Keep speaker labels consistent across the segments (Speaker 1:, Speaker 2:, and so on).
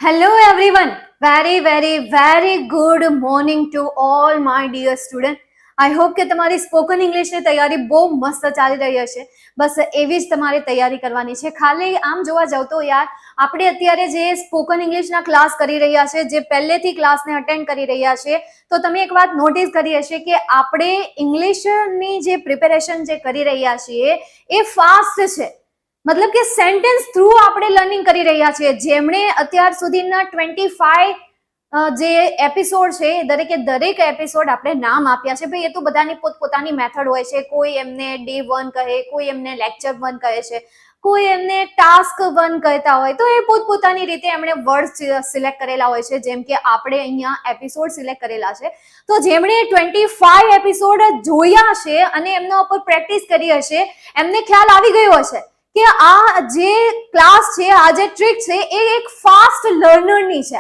Speaker 1: Hello everyone. Very good morning to all my dear student. I hope કે તમારી spoken ઇંગ્લિશની તૈયારી બહુ મસ્ત ચાલી રહી હશે. બસ એવી જ તમારે તૈયારી કરવાની છે. ખાલી આમ જોવા જાવ તો યાર આપણે અત્યારે જે સ્પોકન ઇંગ્લિશના ક્લાસ કરી રહ્યા છે, જે પહેલેથી ક્લાસને અટેન્ડ કરી રહ્યા છે, તો તમે એક વાત નોટિસ કરી હશે કે આપણે ઇંગ્લિશની જે પ્રિપેરેશન જે કરી રહ્યા છીએ એ ફાસ્ટ છે. મતલબ કે સેન્ટેન્સ થ્રુ આપણે લર્નિંગ કરી રહ્યા છીએ. જેમણે અત્યાર સુધીના 25 જે એપિસોડ છે, દરેક એપિસોડ આપણે નામ આપ્યા છે. ભાઈ એ તો બધાની પોતપોતાની મેથડ હોય છે. કોઈ એમને ડે 1 કહે, કોઈ એમને લેક્ચર 1 કહે છે, કોઈ એમને ટાસ્ક 1 કહેતા હોય. તો એ પોતપોતાની રીતે એમણે વર્ડ સિલેક્ટ કરેલા હોય છે. જેમ કે આપણે અહીંયા એપિસોડ સિલેક્ટ કરેલા છે. તો જેમણે 25 એપિસોડ જોયા છે અને એમના ઉપર પ્રેક્ટિસ કરી હશે, એમને ખ્યાલ આવી ગયો હશે કે આ જે ક્લાસ છે, આ જે ટ્રીક છે, એ એક ફાસ્ટ લર્નરની છે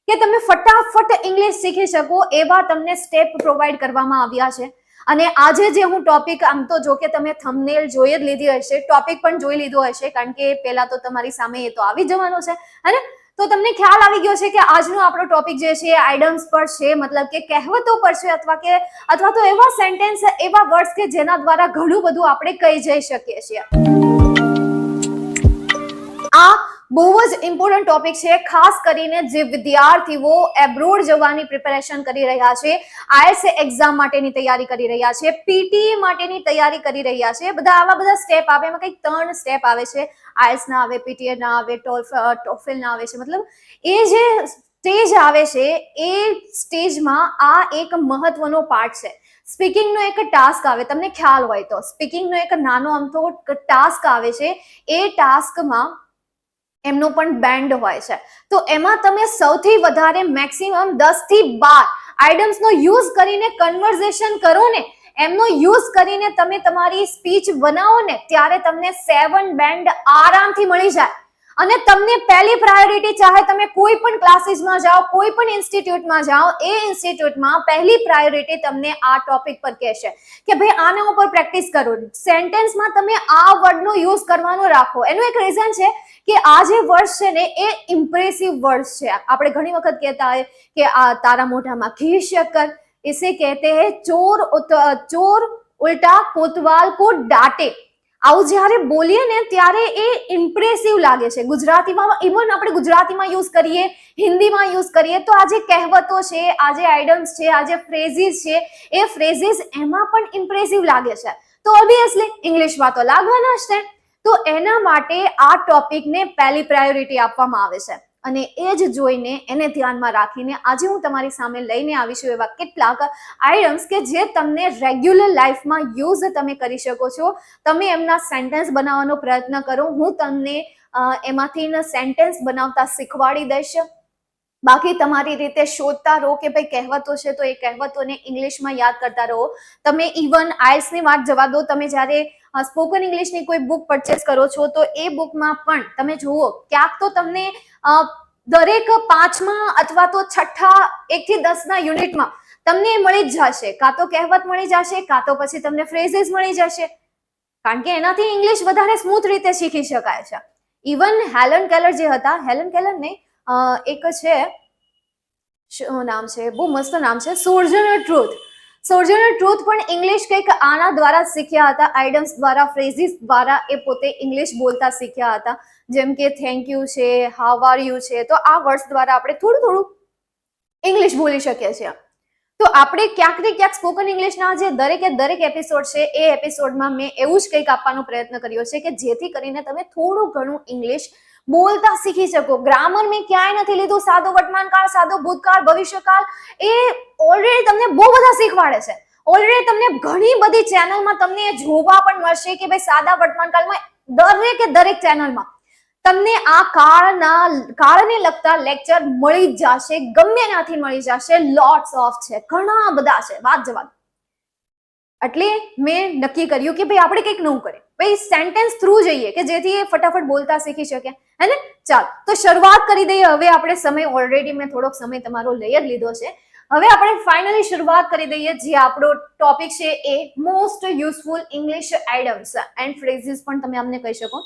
Speaker 1: કે તમે ફટાફટ ઇંગ્લિશ શીખી શકો એવા તમને સ્ટેપ પ્રોવાઈડ કરવામાં આવ્યા છે. અને આજે જે હું ટોપિક, આમ તો જો કે તમે થંબનેલ જોઈ જ લીધી હશે, ટોપિક પણ જોઈ લીધો હશે, કારણ કે પહેલા તો તમારી સામે એ તો આવી જવાનો છે, હે? તો તમને ખ્યાલ આવી ગયો છે કે આજનો આપણો ટોપિક જે છે આઇડમ્સ પર છે, મતલબ કે કહેવતો પર છે, અથવા તો એવા સેન્ટેન્સ, એવા વર્ડ્સ કે જેના દ્વારા ઘણું બધું આપણે કહી જઈ શકીએ છીએ. આ બહુ જ ઇમ્પોર્ટન્ટ ટોપિક છે, ખાસ કરીને જે વિદ્યાર્થીઓ એબ્રોડ જવાની પ્રિપેરેશન કરી રહ્યા છે, આઈએલટીએસ એક્ઝામ માટેની તૈયારી કરી રહ્યા છે, પીટી માટેની તૈયારી કરી રહ્યા છે. આવા બધા સ્ટેપ આવે, એમાં કંઈક 3 સ્ટેપ આવે છે. આઈએલટીએસ ના આવે, પીટીએ ના આવે, ટોફેલ ના આવે છે. મતલબ એ જે સ્ટેજ આવે છે, એ સ્ટેજમાં આ એક મહત્વનો પાર્ટ છે. સ્પીકિંગનો એક ટાસ્ક આવે, તમને ખ્યાલ હોય તો સ્પીકિંગનો એક નાનો અમથો ટાસ્ક આવે છે. એ ટાસ્કમાં એમનો પણ બેન્ડ હોય છે. તો એમાં તમે સૌથી વધારે મેક્સિમમ 10 થી 12 આઇડમ્સનો યુઝ કરીને કન્વર્ઝેશન કરો ને, એમનો યુઝ કરીને તમે તમારી સ્પીચ બનાવો ને, ત્યારે તમને 7 બેન્ડ આરામથી મળી જાય. અને તમને પહેલી પ્રાયોરિટી, ચાહે તમે કોઈ પણ ક્લાસીસમાં જાઓ, કોઈ પણ ઇન્સ્ટિટ્યૂટમાં જાઓ, એ ઇન્સ્ટિટ્યૂટમાં પહેલી પ્રાયોરિટી તમને આ ટોપિક પર કહેશે કે ભાઈ આના ઉપર પ્રેક્ટિસ કરો. સેન્ટેન્સમાં તમે આ વર્ડનો યુઝ કરવાનો રાખો. એનું એક રીઝન છે કે આ જે વર્ડ્સ છે ને, એ ઇમ્પ્રેસિવ વર્ડ્સ છે. આપણે ઘણી વખત કહેતા હોય કે આ તારા મોઢામાં ઘી શક્કર, इसे कहते हैं ચોર ઉલ્ટા કોતવાલ કો ડાટે. આવું જ્યારે બોલીએ ને ત્યારે એ ઇમ્પ્રેસિવ લાગે છે. ગુજરાતીમાં, ઇવન આપણે ગુજરાતીમાં યુઝ કરીએ, હિન્દીમાં યુઝ કરીએ, તો આ જે કહેવતો છે, આ જે આઇડમ્સ છે, આ જે ફ્રેઝીસ છે, એ ફ્રેઝીસ એમાં પણ ઇમ્પ્રેસિવ લાગે છે. તો ઓબ્વિયસલી ઇંગ્લિશમાં તો લાગવાના જ છે. તો એના માટે આ ટોપિકને પહેલી પ્રાયોરિટી આપવામાં આવે છે. અને એ જ જોઈને, એને ધ્યાનમાં રાખીને આજે હું તમારી સામે લઈને આવી છું એવા કેટલાક આઇડમ્સ કે જે તમને રેગ્યુલર લાઈફમાં યુઝ તમે કરી શકો છો. તમે એમના સેન્ટેન્સ બનાવવાનો પ્રયત્ન કરો. હું તમને એમાંથી સેન્ટેન્સ બનાવતા શીખવાડી દઈશ. બાકી તમારી રીતે શોધતા રહો કે ભાઈ કહેવતો છે તો એ કહેવતોને ઇંગ્લિશમાં યાદ કરતા રહો. તમે ઇવન આઇએલટીએસની વાત જવા દો, તમે જ્યારે સ્પોકન ઇંગ્લિશની કોઈ બુક પરચેસ કરો છો, તો એ બુકમાં પણ તમે જુઓ, ક્યાંક તો તમને દરેક 5મા અથવા તો 6ઠા 1 થી 10ના યુનિટમાં તમને મળી જ જશે. કાં તો કહેવત મળી જશે, કાં તો પછી તમને ફ્રેઝીસ મળી જશે, કારણ કે એનાથી ઇંગ્લિશ વધારે સ્મૂથ રીતે શીખી શકાય છે. ઇવન હેલન કેલર જે હતા, હેલન કેલર ને એક છે, શું નામ છે, બહુ મસ્ત નામ છે, સોજર્નર ટ્રુથ પણ ઇંગ્લિશ કંઈક આના દ્વારા શીખ્યા હતા. આઇડમ્સ દ્વારા, ફ્રેઝીસ દ્વારા એ પોતે ઇંગ્લિશ બોલતા શીખ્યા હતા. જેમ કે થેન્ક યુ છે, હાઉ આર યુ છે. તો આ વર્ડ્સ દ્વારા આપણે થોડું ઇંગ્લિશ બોલી શકીએ છીએ. તો આપણે ક્યાંક ને ક્યાંક સ્પોકન ઇંગ્લિશના જે દરેક એપિસોડ છે, એ એપિસોડમાં મેં એવું જ કંઈક આપવાનો પ્રયત્ન કર્યો છે કે જેથી કરીને તમે થોડું ઘણું ઇંગ્લિશ બોલતા શીખી શકો. ગ્રામર મેં ક્યાંય નથી લીધું. સાદો વર્તમાનકાળ, સાદો ભૂતકાળ, ભવિષ્યકાળ, એ ઓલરેડી તમને બહુ બધા શીખવાડે છે. ઓલરેડી તમને ઘણી બધી ચેનલમાં તમને જોવા પણ મળશે કે ભાઈ સાદા વર્તમાનકાળમાં દરેક ચેનલમાં તમને આ કાળને લગતા લેક્ચર મળી જ જશે. ગમે ત્યાંથી મળી જશે. લોટ્સ ઓફ છે, ઘણા બધા છે, વાત જવા દો. એટલે મેં નક્કી કર્યું કે ભાઈ આપણે કંઈક નવું કરીએ, ભાઈ સેન્ટેન્સ થ્રુ જઈએ કે જેથી એ ફટાફટ બોલતા શીખી શકે, હે ને? ચાલ તો શરૂઆત કરી દઈએ. હવે આપણે સમય, ઓલરેડી મેં થોડોક સમય તમારો લઈ જ લીધો છે. હવે આપણે ફાઇનલી શરૂઆત કરી દઈએ. જે આપણો ટોપિક છે એ મોસ્ટ યુઝફુલ ઇંગ્લિશ આઇડમ્સ એન્ડ ફ્રેઝીસ પણ તમે અમને કહી શકો.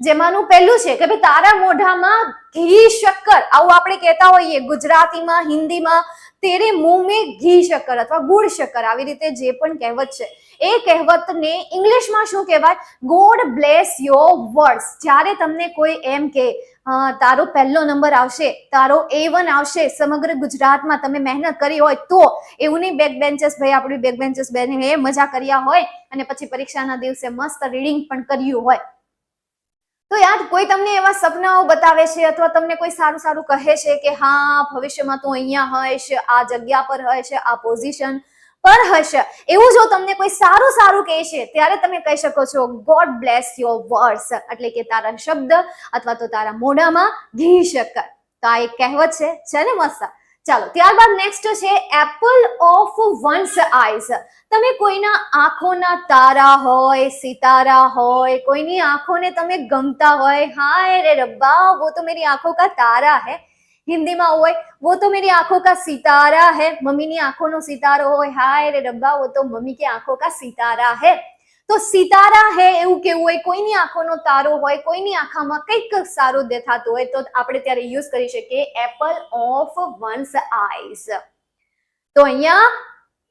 Speaker 1: જેમાંનું પહેલું છે કે ભાઈ તારા મોઢામાં ઘી શક્કર, આવું આપણે કહેતા હોઈએ ગુજરાતીમાં, હિન્દીમાં, તેરે મુંહ મેં ઘી શક્કર અથવા ગુડ શક્કર, આવી રીતે જે પણ કહેવત છે એ કહેવતને ઇંગ્લિશમાં શું કહેવાય? God bless your words. જ્યારે તમને કોઈ એમ કે તારો પહેલો નંબર આવશે, તારો A1 આવશે સમગ્ર ગુજરાતમાં, તમે મહેનત કરી હોય તો, એવું નહીં બેક બેન્ચર્સ ભાઈ આપણી બેક બેન્ચર્સ બેન એ મજા કર્યા હોય અને પછી પરીક્ષાના દિવસે મસ્ત રીડિંગ પણ કર્યું હોય, તો યાર કોઈ તમને એવા સપનાઓ બતાવે છે અથવા તમને કોઈ સારું સારું કહે છે કે હા ભવિષ્યમાં તું અહીંયા હશ, આ જગ્યા પર હશ, આ પોઝિશન પર હશે, એવું જો તમને કોઈ સારું સારું કહે છે ત્યારે તમે કહી શકો છો ગોડ બ્લેસ યોર વર્ડ્સ, એટલે કે તારા શબ્દ અથવા તો તારા મોઢામાં ઘી શક્કર. તો આ એક કહેવત છે ને મસ્ત. ચાલો ત્યારબાદ નેક્સ્ટ છે એપલ ઓફ વન્સ આઈઝ. તમે કોઈના આંખોના તારા હોય, સિતારા હોય, કોઈની આંખોને તમે ગમતા હોય, હાય રે રબ્બા वो तो मेरी आंखों का तारा है, હિન્દીમાં હોય वो तो मेरी आंखों का सितारा है, મમ્મીની આંખોનો સિતારો હોય, હાય રે રબ્બા वो तो मम्मी की आंखों का सितारा है. તો સિતારા હે એવું કેવું હોય, કોઈની આંખોનો તારો હોય, કોઈની આંખામાં કંઈક સારું દેખાતું હોય તો આપણે ત્યારે યુઝ કરી શકીએ એપલ ઓફ વન્સ આઈઝ. તો અહીંયા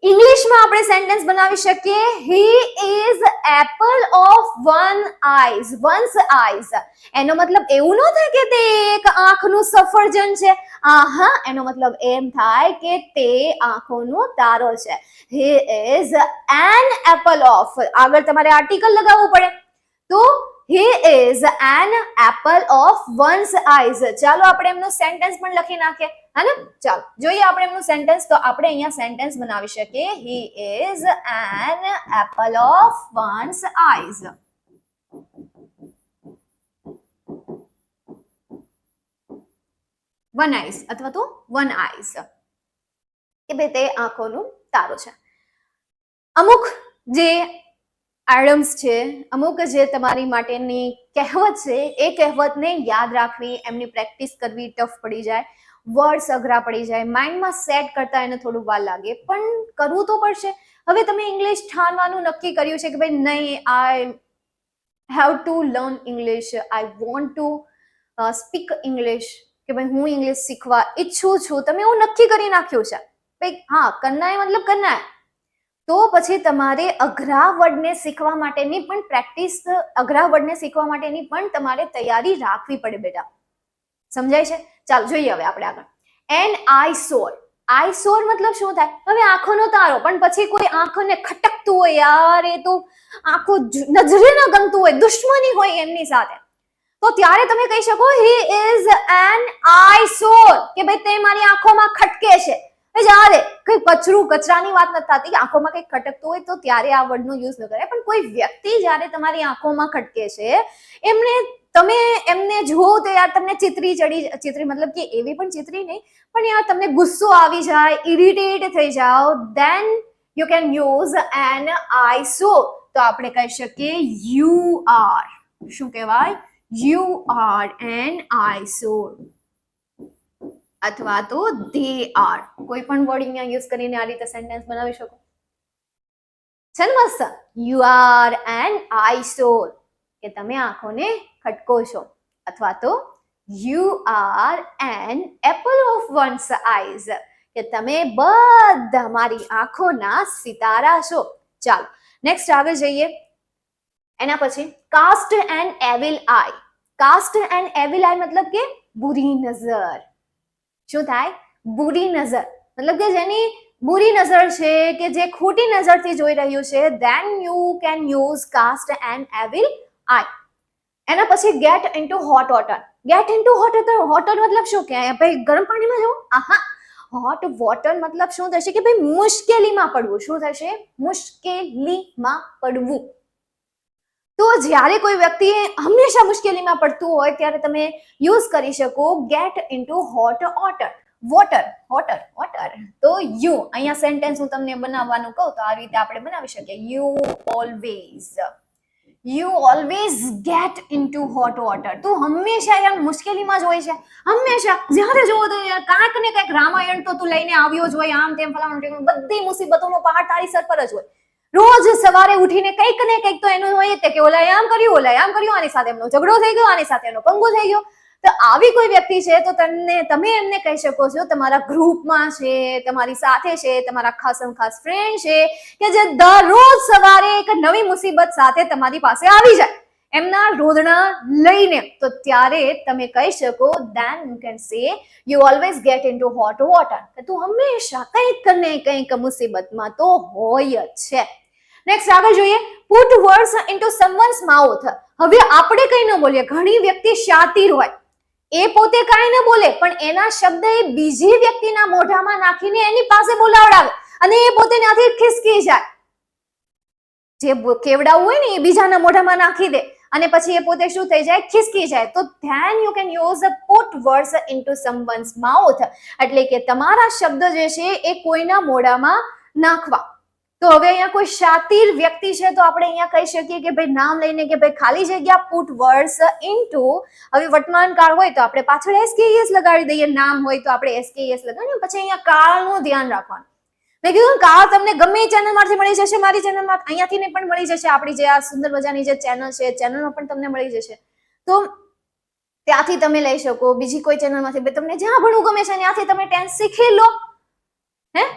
Speaker 1: ઇંગ્લિશમાં આપણે સેન્ટેન્સ બનાવી શકીએ he is Apple of once eyes. એનો મતલબ એવું ન થાય કે તે એક આંખનું સફરજન છે, આહા, એનો મતલબ એમ થાય કે તે આંખોનો તારો છે. He is an apple of, આગળ તમારે આર્ટિકલ લગાવવું પડે, તો he is an apple of once eyes. ચાલો આપણે એમનું સેન્ટેન્સ પણ લખી નાખીએ, હે ને? ચાલો જોઈએ આપણે એમનું સેન્ટેન્સ. તો આપણે અહીંયા સેન્ટેન્સ બનાવી શકીએ he is an apple of once eyes. One eyes અથવા તો વન આઈઝ, કે ભાઈ તે આંખોનું તારો છે. અમુક જે એડમ્સ છે, અમુક જે તમારી માટેની કહેવત છે, એ કહેવતને યાદ રાખવી, એમની પ્રેક્ટિસ કરવી ટફ પડી જાય, વર્ડ્સ અઘરા પડી જાય, માઇન્ડમાં સેટ કરતા એને થોડું વાર લાગે, પણ કરવું તો પડશે. હવે તમે ઇંગ્લિશ ઠાનવાનું નક્કી કર્યું છે કે ભાઈ નહીં, I have to learn English, I want to speak English, કે ભાઈ હું ઇંગ્લિશ શીખવા ઈચ્છું છું, તમે એવું નક્કી કરી નાખ્યું છે ભાઈ, હા કરના એ મતલબ કરના, તો પછી તમારે અઘરા વર્ડને શીખવા માટેની પણ પ્રેક્ટિસ, અઘરા વર્ડને શીખવા માટેની પણ તમારે તૈયારી રાખવી પડે બેટા. સમજાય છે? ચાલો જોઈએ હવે આપણે આગળ. એન આઈસોર. આઈસોર મતલબ શું થાય? હવે આંખોનો તારો, પણ પછી કોઈ આંખોને ખટકતું હોય, યાર એ તો આંખો નજરે ન ગમતું હોય, દુશ્મની હોય એમની સાથે, તો ત્યારે તમે કહી શકો હી ઇઝ એન આઈસોર, કે ભાઈ તે મારી આંખોમાં ખટકે છે. જ્યારે કઈ કચરાની વાત નથી થતી, આંખોમાં કઈ ખટકતું હોય તો ત્યારે આ વર્ડનો યુઝ ન કરાય, પણ કોઈ વ્યક્તિ જ્યારે તમારી આંખોમાં ખટકે છે, એમને તમે એમને જુઓ તો યાર તમને ચિત્રી મતલબ કે એવી પણ ચિત્રી નહીં, પણ યાર તમને ગુસ્સો આવી જાય, ઇરિટેટ થઈ જાઓ, then you can use an eyesore. તો આપણે કહી શકીએ you are, શું કહેવાય? You are an eyesore અથવા તો they are. કોઈ પણ વર્ડ અહીંયા યુઝ કરીને આ રીતે સેન્ટેન્સ બનાવી શકો છે ને મસ્ત. You are an eyesore, કે તમે આંખોને ખટકો છો, અથવા તો you are an apple of one's eyes, કે તમે બધા મારી આંખોના સિતારા છો. ચાલો નેક્સ્ટ આગળ જઈએ. એના પછી કાસ્ટ એન એવિલ આઈ. કાસ્ટ એન એવિલ આઈ મતલબ કે બુરી નજર. શું થાય? બુરી નજર મતલબ કે જેની બુરી નજર છે, કે જે ખોટી નજરથી જોઈ રહ્યું છે, then you can use cast an evil eye. એના પછી get into hot water. get into hot water મતલબ શું કે ભાઈ ગરમ પાણીમાં જવું? આહા, હોટ વોટર મતલબ શું થશે કે ભાઈ મુશ્કેલીમાં પડવું. શું થશે? મુશ્કેલીમાં પડવું. તો જ્યારે કોઈ વ્યક્તિ હંમેશા મુશ્કેલીમાં પડતું હોય ત્યારે તમે યુઝ કરી શકો get into hot water. Water. તો યુ અહીંયા સેન્ટેન્સ હું તમને બનાવવાનું કહું તો આ રીતે આપણે બનાવી શકીએ. You always get into hot water. તું હંમેશા યાર મુશ્કેલીમાં જ હોય છે, હંમેશા જ્યારે જોવો તો યાર કાંઈક ને કાંઈક રામાયણ તો તું લઈને આવ્યો જ હોય, આમ તેમ ફલાણું બધી મુસીબતોનો પહાડ તારી સર પર જ હોય. રોજ સવારે ઉઠીને કંઈક ને કંઈક તો એનું હોય કે ઓલાએ આમ કર્યું, આની સાથે એમનો ઝઘડો થઈ ગયો, આની સાથે એનો પંગો થઈ ગયો. તો આવી કોઈ વ્યક્તિ છે તો તમે એમને કહી શકો છો તમારા ગ્રુપમાં છે, તમારી સાથે છે, તમારા ખાસ ફ્રેન્ડ છે કે જે દરરોજ સવારે એક નવી મુસીબત સાથે તમારી પાસે આવી જાય એમના રોદણા લઈને, તો ત્યારે તમે કહી શકો then you can say you always get into hot water, કે તું હંમેશા કંઈક ને કંઈક મુસીબતમાં તો હોય જ છે. નેક્સ્ટ આગળ જોઈએ, put words into someone's mouth. હવે આપણે કઈ ન બોલીએ, ઘણી વ્યક્તિ શાતીર હોય, એ પોતે કાંઈ ન બોલે પણ એના શબ્દ એ બીજી વ્યક્તિના મોઢામાં નાખીને એની પાસે બોલાવડાવે અને એ પોતે ત્યાંથી ખિસકી જાય. જે કેવડાવું હોય ને એ બીજાના મોઢામાં નાખી દે અને પછી એ પોતે શું થઈ જાય, ખિસકી જાય. તો then you can use put words into someone's mouth, એટલે કે તમારા શબ્દ જે છે એ કોઈના મોઢામાં નાખવા. તો હવે અહીંયા કોઈ શાતીર વ્યક્તિ છે તો આપણે અહીંયા કહી શકીએ કે ભાઈ નામ લઈને કે ભાઈ ખાલી જગ્યા put words into. હવે વર્તમાન કાળ હોય તો આપણે પાછળ SKES લગાડી દઈએ, નામ હોય તો આપણે SKES લગાડીએ. પછી અહીંયા કાળનું ધ્યાન રાખવાનું. મેં કીધું કાળ તમને ગમે એ ચેનલ માંથી મળી જશે, મારી ચેનલમાં અહીંયાથી ને પણ મળી જશે, આપણી જે આ સુંદર મજાની જે ચેનલ છે ચેનલમાં પણ તમને મળી જશે. તો ત્યાંથી તમે લઈ શકો, બીજી કોઈ ચેનલમાંથી તમને જ્યાં ભણવું ગમે છે ત્યાંથી તમે ટેન્સ શીખી લો. હે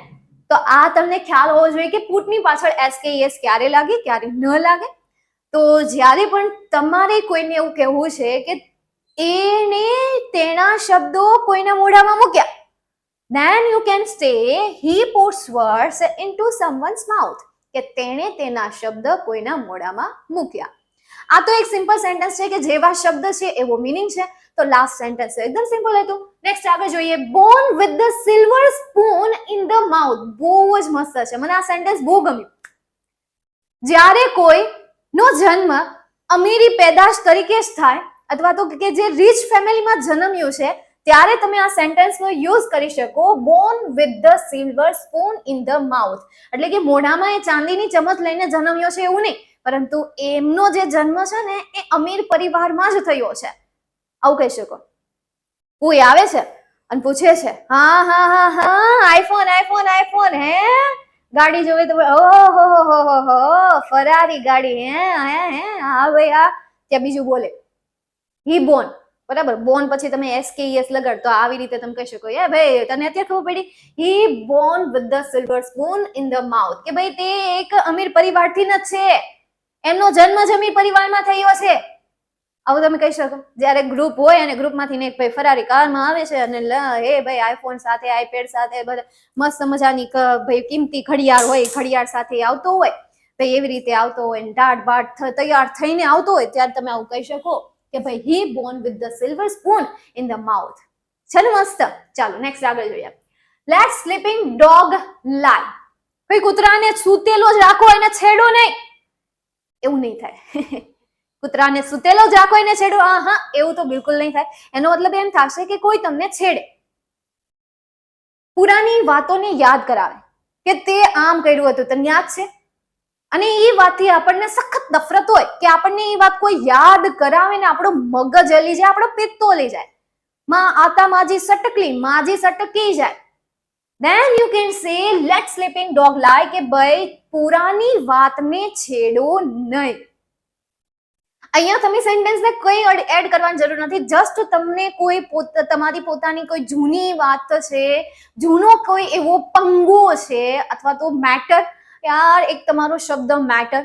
Speaker 1: તો આ તમને ખ્યાલ હોવો જોઈએ કે પુટની પાછળ SKES ક્યારે લાગે, ક્યારે ન લાગે. તો જ્યારે પણ તમારે કોઈને એવું કહેવું છે કે એને તેના શબ્દો કોઈના મોઢામાં મૂક્યા, then you can say he puts words into someone's mouth, કે તેણે તેના શબ્દ કોઈના મોઢામાં મૂક્યા. આ તો એક સિમ્પલ સેન્ટેન્સ છે કે જેવા શબ્દ છે એવો મીનિંગ છે. તો લાસ્ટ સેન્ટેન્સ એકદમ સિમ્પલ હતું. નેક્સ્ટ આગળ જોઈએ, born with the silver spoon in the mouth. બહુ જ મસ્ત છે, મને આ સેન્ટેન્સ બહુ ગમ્યું. જ્યારે કોઈ નો જન્મ અમીરી પેદાશ તરીકે જ થાય અથવા તો કે જે રીચ ફેમિલીમાં જન્મ્યું છે ત્યારે તમે આ સેન્ટેન્સનો યુઝ કરી શકો, born with the silver spoon in the mouth. એટલે કે મોઢામાં એ ચાંદીની ચમચ લઈને જન્મ્યો છે એવું નહીં, પરંતુ એમનો જે જન્મ છે ને એ અમીર પરિવારમાં જ થયો છે, આવું કહી શકો. કોઈ આવે છે અને પૂછે છે હા હા હા હા આઈફોન આઈફોન આઈફોન, હે ગાડી જોવે તો ઓહો ફરારી ગાડી, હે હા ભાઈ હા. ત્યાં બીજું બોલે હી બોર્ન, બરાબર, બોર્ન પછી તમે SKES લગાડ તો આવી રીતે તમે કહી શકો, એ ભાઈ તને અત્યારે ખબર પડી, he born with the silver spoon in the mouth, કે ભાઈ તે એક અમીર પરિવારથી જ છે, એમનો જન્મ જ અમીર પરિવારમાં થયો છે, આવું તમે કહી શકો. જ્યારે ગ્રુપ હોય અને ગ્રુપમાંથી એક ભાઈ ફરારી કારમાં આવે છે અને હે ભાઈ આઈફોન સાથે, આઈપેડ સાથે, બધા મસ્ત મજાની ભાઈ કિંમતી ઘડિયાળ હોય, ઘડિયાળ સાથે આવતો હોય, ભાઈ એવી રીતે આવતો હોય, દાટ બાટ તૈયાર થઈને આવતો હોય, ત્યારે તમે આવું કહી શકો કે ભાઈ he born with the silver spoon in the mouth. છે ને મસ્ત. ચાલો નેક્સ્ટ આગળ જોઈએ, let sleeping dog lie. ભાઈ કૂતરાને સૂતેલો જ રાખો, એને છેડો નહીં, એવું નહીં થાય. કૂતરાને સૂતેલો જ રાખો, એને છેડો, હા એવું તો બિલકુલ નહીં થાય. એનો મતલબ એમ થશે કે કોઈ તમને છેડે, પુરાની વાતોને યાદ કરાવે કે તે આમ કર્યું હતું, તને યાદ છે, અને એ વાતથી આપણને સખત નફરત હોય કે આપણને એ વાત કોઈ યાદ કરાવે ને આપણો મગજ હલી જાય, આપણો પિત્તો હલી જાય, માં આતા માજી સટકલી, માજી સટકી જાય. then you can say let sleeping dog lie, કે ભાઈ પુરાની વાતને છેડો નહીં. અહીંયા તમે સેન્ટેન્સને કઈ એડ કરવાની જરૂર નથી, જસ્ટ તમને કોઈ તમારી પોતાની કોઈ જૂની વાત છે, જૂનો કોઈ એવો પંગો છે અથવા તો મેટર, યાર એક તમારો શબ્દ મેટર,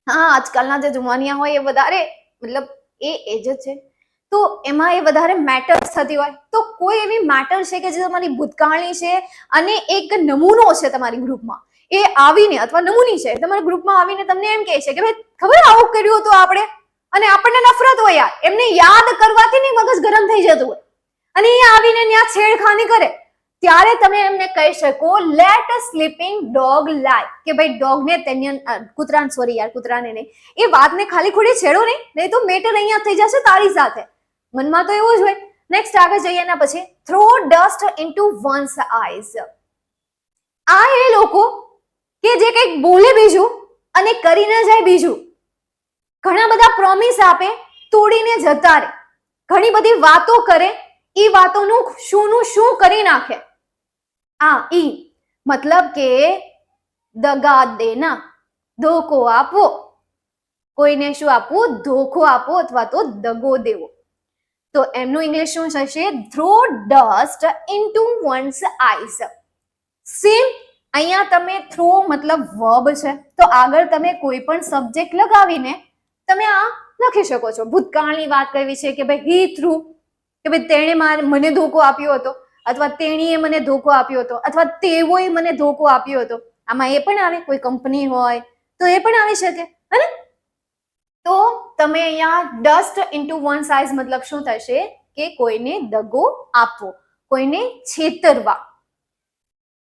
Speaker 1: હા આજકાલના જે જુવાનિયા હોય એ વધારે મતલબ એ એજ છે તો એમાં એ વધારે મેટર્સ થતી હોય, તો કોઈ એવી મેટર છે કે જે તમારી ભૂતકાળની છે અને એક નમૂનો છે તમારી ગ્રુપમાં, એ આવીને અથવા નમૂની છે તમારા ગ્રુપમાં આવીને તમને એમ કહે છે કે ભાઈ ખબર આવું કર્યું હતું આપણે, અને આપણને નફરત હોય યાર, એમને યાદ કરવાથી નહીં મગજ ગરમ થઈ જતું હોય, અને એ આવીને ત્યાં છેડખાની કરે, ત્યારે તમે એમને કહી શકો લેટ અ સ્લીપિંગ ડોગ લાય, કે ભાઈ ડોગને કૂતરાને, સોરી યાર કૂતરાને નહીં, એ વાતને ખાલી ખોટી છેડો નહીં તો મેટર અહીંયા થઈ જશે તારી સાથે, મનમાં તો એવું જ હોય. નેક્સ્ટ આગળ જઈએ એના પછી throw dust into once eyes. આ એ લોકો કે જે કંઈક બોલે બીજું અને કરી ન જાય બીજું, ઘણા બધા પ્રોમિસ આપે તોડીને જતા રહે, ઘણી બધી વાતો કરે, એ વાતોનું શું કરી નાખે. ઈ મતલબ કે દગા દેના, ધોકો આપવો. કોઈને શું આપવું? ધોકો આપવો અથવા તો દગો દેવો. તો એમનું ઇંગ્લિશ શું થશે? Throw dust into one's eyes. Same અહીંયા તમે થ્રો મતલબ વર્બ છે, તો આગળ તમે કોઈ પણ સબ્જેક્ટ લગાવીને તમે આ લખી શકો છો. ભૂતકાળની વાત કરવી છે કે ભાઈ હી થ્રુ, કે ભાઈ તેણે મને ધોકો આપ્યો હતો, અથવા તેણીએ મને ધોકો આપ્યો હતો, અથવા તેઓએ મને ધોકો આપ્યો હતો. આમાં એ પણ આવે, કોઈ કંપની હોય તો એ પણ આવી શકે, હે? તો તમે અહીંયા ડસ્ટ ઇનટુ વન સાઇઝ મતલબ શું થશે? કે કોઈને દગો આપવો, કોઈને છેતરવા.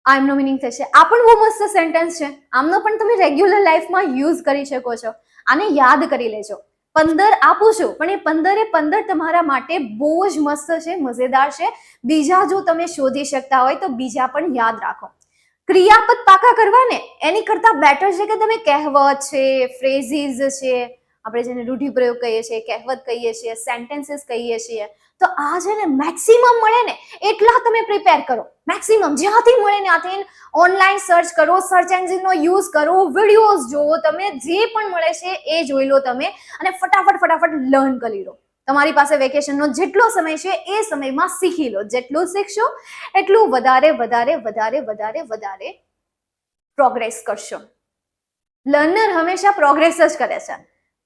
Speaker 1: આ એમનો મિનિંગ થશે. આ પણ બહુ મસ્ત સેન્ટેન્સ છે, આમનો પણ તમે રેગ્યુલર લાઈફમાં યુઝ કરી શકો છો. આને યાદ કરી લેજો. 15 આપું છું, પણ એ 15 તમારા માટે બહુ જ મસ્ત છે, મજેદાર છે. બીજા જો તમે શોધી શકતા હોય તો બીજા પણ યાદ રાખો. ક્રિયાપદ પાકા કરવા ને એની કરતા બેટર છે કે તમે કહેવત છે, ફ્રેઝીસ છે, આપણે જેને રૂઢિપ્રયોગ કહીએ છીએ, કહેવત કહીએ છીએ, સેન્ટેન્સીસ કહીએ છીએ, તો આ છે ને મેક્સિમમ મળે ને એટલા તમે પ્રિપેર કરો. મેક્સિમમ જ્યાંથી મળે ને ત્યાંથી ઓનલાઈન સર્ચ કરો, સર્ચ એન્જિનનો યુઝ કરો, વિડીયોઝ જુઓ, તમે જે પણ મળે છે એ જોઈ લો તમે, અને ફટાફટ લર્ન કરી લો. તમારી પાસે વેકેશનનો જેટલો સમય છે એ સમયમાં શીખી લો. જેટલું શીખશો એટલું વધારે પ્રોગ્રેસ કરશો. લર્નર હંમેશા પ્રોગ્રેસ જ કરે છે,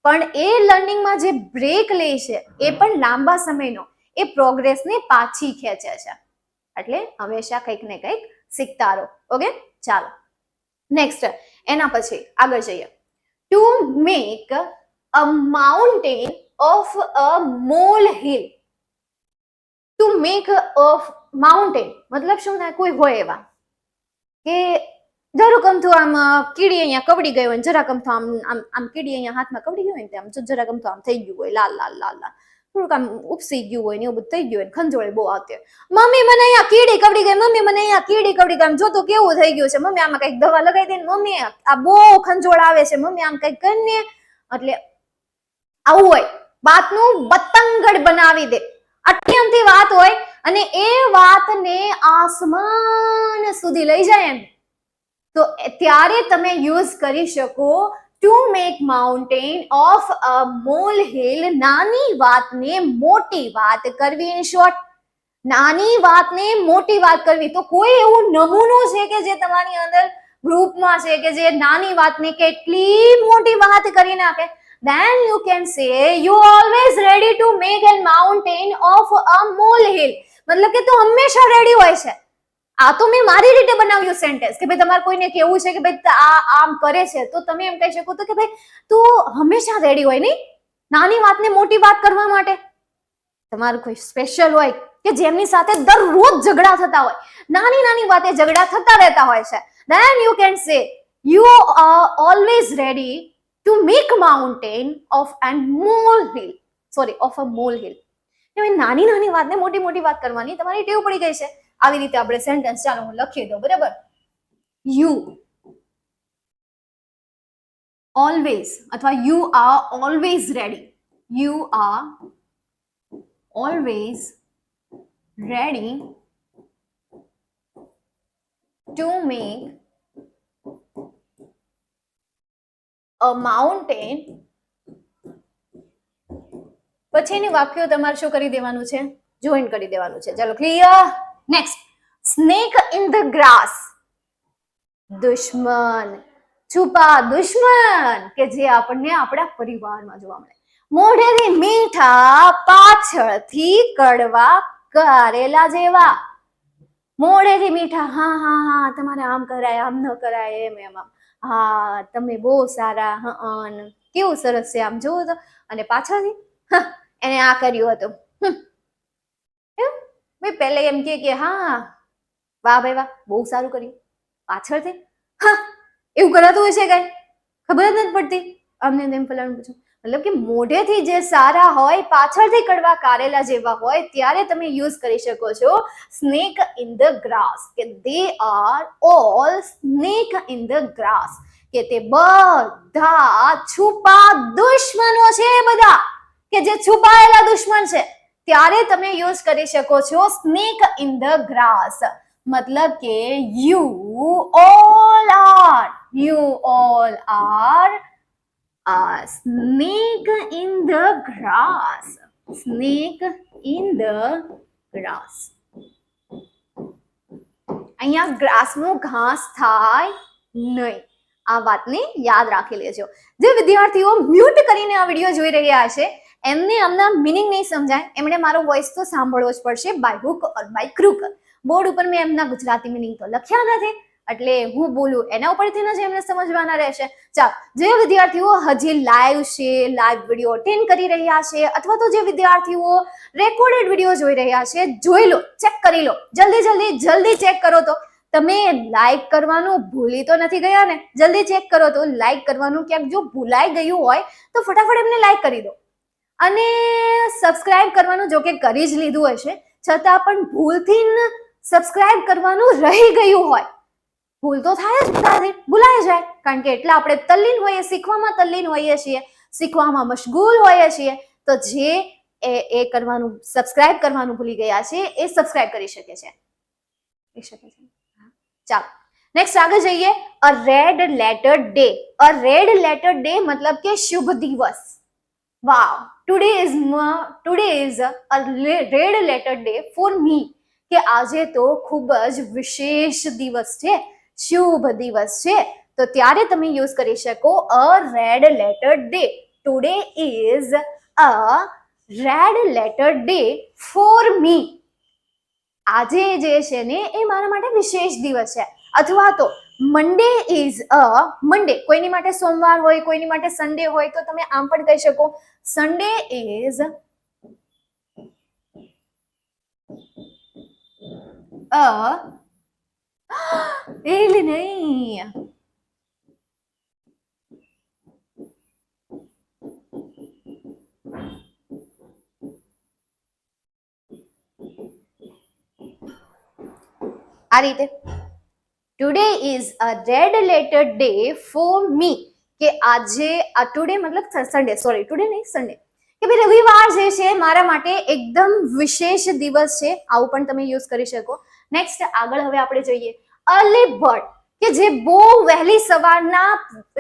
Speaker 1: પણ એ લર્નિંગમાં જે બ્રેક લે છે એ પણ લાંબા સમયનો એ પ્રોગ્રેસને પાછી ખેંચે છે. એટલે હંમેશા કંઈક ને કંઈક શીખતા રહો. ઓકે, ચાલો નેક્સ્ટ એના પછી આગળ જઈએ. To make a mountain of a mall hill. To make a mountain મતલબ શું થાય? કોઈ હોય એવા કે જરાક અમથું આમ કીડી અહીંયા કવડી ગયો હોય, જરાક અમથું આમ કીડી અહીંયા હાથમાં કવડી ગયો હોય ને આમ જરાક અમથું આમ થઈ ગયું હોય, લાલ થોડુંક આમ ઉપસી ગયું હોય ને એવું બધું થઈ ગયું હોય, ખંજોળે બહુ આવતી હોય. મમ્મી મને અહીંયા કીડી કવડી ગઈ, મમ્મી મને અહીંયા કીડી કવડી ગઈ, આમ જો તો કેવું થઈ ગયું છે, મમ્મી આમાં કઈક દવા લગાવી દે ને, મમ્મી આ બહુ ખંજોળ આવે છે, મમ્મી આમ કઈક કરીને. એટલે આવું હોય, વાતનું બતંગડ બનાવી દે. આટલી અમથી વાત હોય અને એ વાતને આસમાન સુધી લઈ જાય એમ, તો ત્યારે તમે યુઝ કરી શકો to make mountain of a mall hill. નાની વાતને મોટી વાત કરવી. ઇન શોર્ટ, નાની વાતને મોટી વાત કરવી. તો કોઈ એવું નમૂનો છે કે જે તમારી અંદર ગ્રુપમાં છે કે જે નાની વાતને કેટલી મોટી વાત કરી નાખે? then you can say you always ready to make a mountain of a molehill. મતલબ કે તું હંમેશા રેડી હોય છે. આ તો મેં મારી રીતે બનાવ્યું સેન્ટેન્સ કે ભાઈ તમારે કોઈને કેવું છે કે ભાઈ આ આમ કરે છે, તો તમે એમ કહી શકો તો કે ભાઈ તું હંમેશા રેડી હોય નહીં નાની વાતને મોટી વાત કરવા માટે. તમારું કોઈ સ્પેશિયલ હોય કે જેમની સાથે દરરોજ ઝઘડા થતા હોય, નાની વાતે ઝઘડા થતા રહેતા હોય છે, then you can say you are always ready to make a mountain of a molehill. of a molehill. નાની વાતને મોટી વાત કરવાની તમારી ટેવ પડી ગઈ છે. આવી રીતે આપણે સેન્ટેન્સ, ચાલો હું લખી દઉં, બરાબર. યુ ઓલવેઝ અથવા you are always ready. You are always ready to make a mountain. પછીની વાક્યો તમારે શું કરી દેવાનું છે? જોઈન કરી દેવાનું છે. ચાલો clear. Next, snake in the grass. દુશ્મન, છુપા દુશ્મન કે જે આપણને આપણા પરિવારમાં જોવા મળે. મોઢેથી મીઠા, પાછળથી કડવા, કારેલા જેવા. મોઢેથી મીઠા, હા તમારે આમ કરાય, આમ ન કરાય, એમ હા તમે બહુ સારા, કેવું સરસ છે આમ જોવો તો. અને પાછળથી એને આ કર્યું હતું, ભાઈ પહેલે એમ કે હા વાહ ભાઈ વાહ બહુ સારું કર્યું, પાછળથી એવું કરાતું હોય છે કઈ ખબર જ નથી પડતી. અમને તેમ ફલાણું પૂછું. મતલબ કે મોઢેથી જે સારા હોય, પાછળથી કડવા કારેલા જેવા હોય, ત્યારે તમે યુઝ કરી શકો છો સ્નેક ઇન ધ ગ્રાસ. કે they are all snake in the grass. કે તે બધા છુપા દુશ્મનો છે, બધા કે જે છુપાયેલા દુશ્મન છે. ત્યારે તમે યુઝ કરી શકો છો સ્નેક ઇન ધ ગ્રાસ. मतलब કે you all are a snake in the grass. Snake in the grass. અહીંયા ગ્રાસનું ઘાસ થાય નહીં, આ વાતને યાદ રાખી લેજો. જે વિદ્યાર્થીઓ મ્યુટ કરીને આ વિડીયો જોઈ રહ્યા છે એમને આમના મિનિંગ નહીં સમજાય, એમણે મારો વોઇસ તો સાંભળવો જ પડશે, by hook or by crook. Board ઉપર મેં એમના ગુજરાતી મિનિંગ તો લખ્યા નથી, એટલે હું બોલું એના ઉપરથી જ એમને સમજવાના રહેશે. ચાલો, જે વિદ્યાર્થીઓ હજી લાઈવ વિડીયો અટેન્ડ કરી રહ્યા છે અથવા તો જે વિદ્યાર્થીઓ રેકોર્ડેડ વિડીયો જોઈ રહ્યા છે, જોઈ લો, ચેક કરી લો, જલ્દી ચેક કરો. તો તમે લાઈક કરવાનું ભૂલી તો નથી ગયા ને? જલ્દી ચેક કરો તો લાઈક કરવાનું ક્યાંક જો ભૂલાઈ ગયું હોય તો ફટાફટ એમને લાઈક કરી દો. અને સબસ્ક્રાઇબ કરવાનું જો કે કરી જ લીધું હશે, છતાં પણ ભૂલથી સબસ્ક્રાઇબ કરવાનું રહી ગયું હોય, ભૂલ તો થાય જ, ભૂલાઈ જાય, કારણ કે એટલા આપણે તલ્લીન હોઈએ, શીખવામાં તલ્લીન હોઈએ છીએ, શીખવામાં મશગુલ હોઈએ છીએ. તો જે એ કરવાનું, સબસ્ક્રાઇબ કરવાનું ભૂલી ગયા છે એ સબસ્ક્રાઇબ કરી શકે છે. ચાલો નેક્સ્ટ આગળ જઈએ. A red letter day. A red letter day મતલબ કે શુભ દિવસ. Wow, today is a red letter day for me. કે આજે તો ખૂબ જ વિશેષ દિવસ છે, શુભ દિવસ છે. તો ત્યારે તમે યુઝ કરી શકો a red letter day. Today is a red letter day for me. આજે જે છે ને એ મારા માટે વિશેષ દિવસ છે. અથવા તો મંડે ઇઝ અ મંડે, કોઈની માટે સોમવાર હોય, કોઈની માટે સન્ડે હોય, તો તમે આમ પણ કહી શકો સન્ડે ઇઝ અ એટલે નહીં, આ રીતે today is a red letter day for me. કે આજે આ ટુડે મતલબ સન્ડે, સોરી ટુડે નહીં સન્ડે, કે ભાઈ રવિવાર જે છે મારા માટે એકદમ વિશેષ દિવસ છે, આવું પણ તમે યુઝ કરી શકો. નેક્સ્ટ આગળ હવે આપણે જોઈએ અર્લી બર્ડ. કે જે બહુ વહેલી સવારના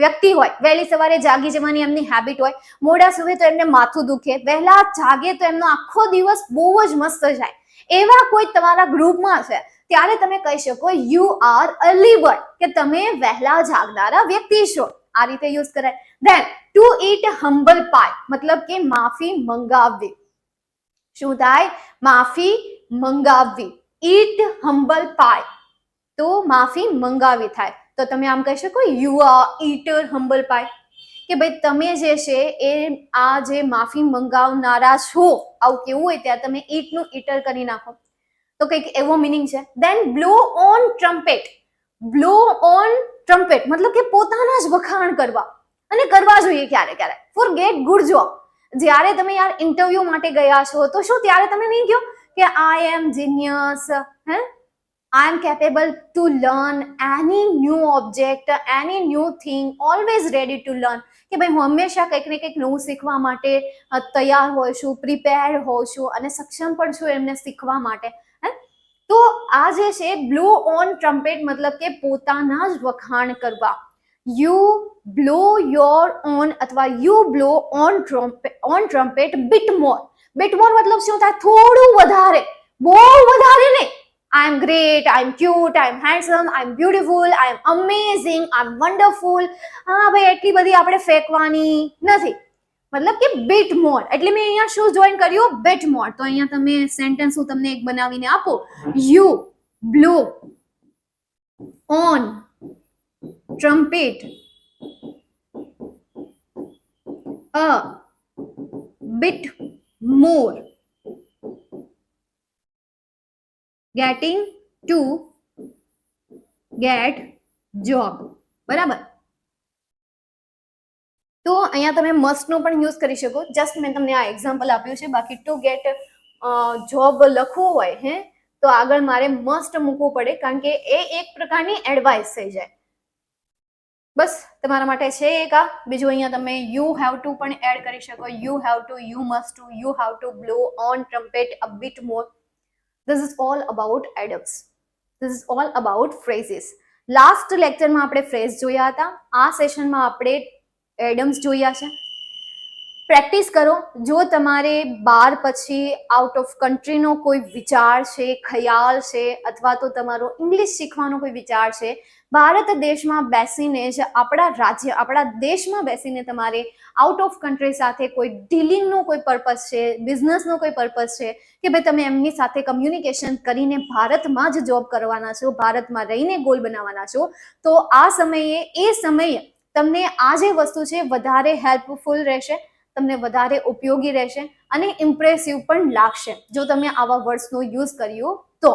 Speaker 1: વ્યક્તિ હોય, વહેલી સવારે જાગી જવાની એમની હેબિટ હોય, મોડા સુવે તો એમને માથું દુખે, વહેલા જાગે તો એમનો આખો દિવસ બહુ જ મસ્ત જાય, એવા કોઈ તમારા ગ્રુપમાં છે, ત્યારે તમે કહી શકો યુ આર અર્લી બર્ડ, કે તમે વહેલા જાગનારા વ્યક્તિ છો. આ રીતે યુઝ કરાય. ધેન ટુ ઈટ હમ્બલ પાય, મતલબ કે માફી મંગાવવી. શું થાય? માફી મંગાવવી. ઈટ હમ્બલ પાય, તો માફી મંગાવી થાય. તો તમે આમ કહી શકો યુ આર ઈટર હમ્બલ પાય, કે ભાઈ તમે જે છે એ આ જે માફી મંગાવનારા છો, આવું કેવું હોય ત્યારે તમે ઈટનું ઈટર કરી નાખો, તો કંઈક એવો મિનિંગ છે. Then blow own trumpet. Blow own trumpet મતલબ કે પોતાના જ વખાણ કરવા, અને કરવા જોઈએ ક્યારે ક્યારે. For get good job. જ્યારે તમે યાર ઇન્ટરવ્યુ માટે ગયા છો તો શું ત્યારે તમે નહીં કહો કે આઈ એમ genius, I am capable to learn any new object, any new thing, always ready to learn. કે ભાઈ હું હંમેશા કંઈક ને કંઈક નવું શીખવા માટે તૈયાર હોઉં છું, પ્રિપેર્ડ હોઉં છું અને સક્ષમ પણ છું એમને શીખવા માટે. તો આ જે છે બ્લો ઓન ટ્રમ્પેટ મતલબ કે પોતાના જ વખાણ કરવા. યુ બ્લો યોર ઓન અથવા you blow own trumpet bit more. Bit more મતલબ શું થાય? થોડું વધારે, બહુ વધારે નહીં. I am great, I am cute, I am handsome, I am beautiful, I am amazing, I am wonderful. હા ભાઈ એટલી બધી આપણે ફેંકવાની નથી, મતલબ કે bit more. એટલે મેં અહીંયા શું જોઈન કર્યું? bit more. તો અહીંયા તમે સેન્ટેન્સ હું તમને એક બનાવીને આપું. You blow on trumpet a bit more, getting to get job. બરાબર? તો અહીંયા તમે મસ્ટ નો પણ યુઝ કરી શકો. જસ્ટ મેં તમને આ એક્ઝામ્પલ આપ્યું છે. બાકી ટુ ગેટ જોબ લખવું હોય તો આગળ મારે મસ્ટ મૂકવું પડે, કારણ કે એ એક પ્રકારની એડવાઇસ થઈ જાય. બસ તમારા માટે છે એક આ. બીજું અહીંયા તમે યુ હેવ ટુ પણ એડ કરી શકો. You have to, you must to, you have to blow own trumpet a bit more. This is all about adverbs. This is all about phrases. Last લેક્ચરમાં આપણે ફ્રેઝ જોયા હતા, આ સેશનમાં આપણે એડમ્સ જોયા છે. પ્રેક્ટિસ કરો. જો તમારે 12 પછી આઉટ ઓફ કન્ટ્રીનો કોઈ વિચાર છે, ખ્યાલ છે, અથવા તો તમારો ઇંગ્લિશ શીખવાનો કોઈ વિચાર છે, ભારત દેશમાં બેસીને જ આપણા દેશમાં બેસીને તમારે આઉટ ઓફ કન્ટ્રી સાથે કોઈ ડીલિંગનો કોઈ પર્પઝ છે, બિઝનેસનો કોઈ પર્પઝ છે કે ભાઈ તમે એમની સાથે કમ્યુનિકેશન કરીને ભારતમાં જ જોબ કરવાના છો, ભારતમાં રહીને ગોલ બનાવવાના છો, તો આ સમયે તમને આ જે વસ્તુ છે વધારે હેલ્પફુલ રહેશે, તમને વધારે ઉપયોગી રહેશે અને ઇમ્પ્રેસિવ પણ લાગશે જો તમે આવા વર્ડ્સનો યુઝ કર્યો તો.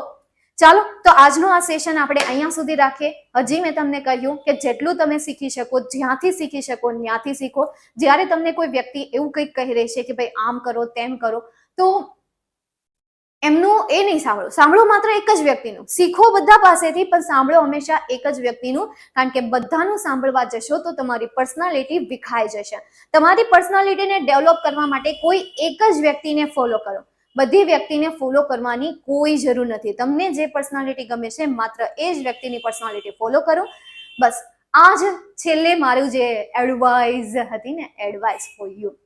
Speaker 1: ચાલો, તો આજનો આ સેશન આપણે અહીંયા સુધી રાખીએ. હજી મેં તમને કહ્યું કે જેટલું તમે શીખી શકો, જ્યાંથી શીખી શકો ત્યાંથી શીખો. જ્યારે તમને કોઈ વ્યક્તિ એવું કંઈક કહી રહી છે કે ભાઈ આમ કરો તેમ કરો, તો એમનું એ નહીં સાંભળો માત્ર એક જ વ્યક્તિનું. શીખો બધા પાસેથી, પણ સાંભળો હંમેશા એક જ વ્યક્તિનું, કારણ કે બધાનું સાંભળવા જશો તો તમારી પર્સનાલિટી વિખાઈ જશે. તમારી પર્સનાલિટીને ડેવલપ કરવા માટે કોઈ એક જ વ્યક્તિને ફોલો કરો. બધી વ્યક્તિને ફોલો કરવાની કોઈ જરૂર નથી. તમને જે પર્સનાલિટી ગમે છે માત્ર એ જ વ્યક્તિની પર્સનાલિટી ફોલો કરો. બસ આ જ છેલ્લે મારું જે એડવાઇસ હતી ને, એડવાઇસ ફોર યુ.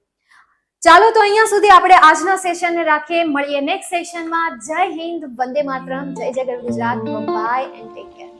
Speaker 1: ચાલો, તો અહીંયા સુધી આપણે આજના સેશનને રાખીએ. મળીએ નેક્સ્ટ સેશનમાં. જય હિન્દ, વંદે માતરમ, જય જય Gujarat, bye and take care.